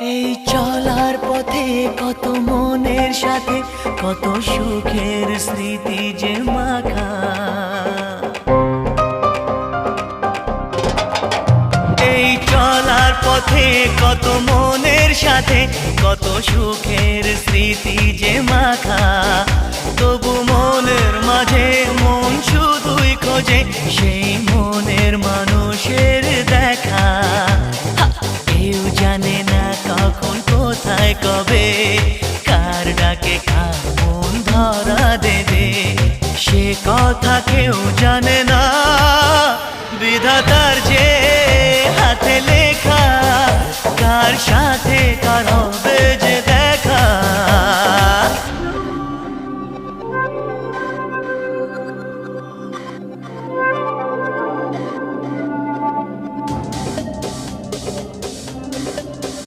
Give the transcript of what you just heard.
এই চলার পথে কত মনের সাথে কত সুখের স্মৃতি যে মাখা। এই চলার পথে কত মনের সাথে কত সুখের স্মৃতি যে মাখা। তবু মনের মাঝে মন শুধুই খোঁজে সেই মনের মানুষের দেখা। কেউ জানে না কখন কোথায় কবে কার ডাকে কার মন ধরা দেবে, সে কথা কেউ জানে না। বিধাতার যে হাতে লেখা কার সাথে কার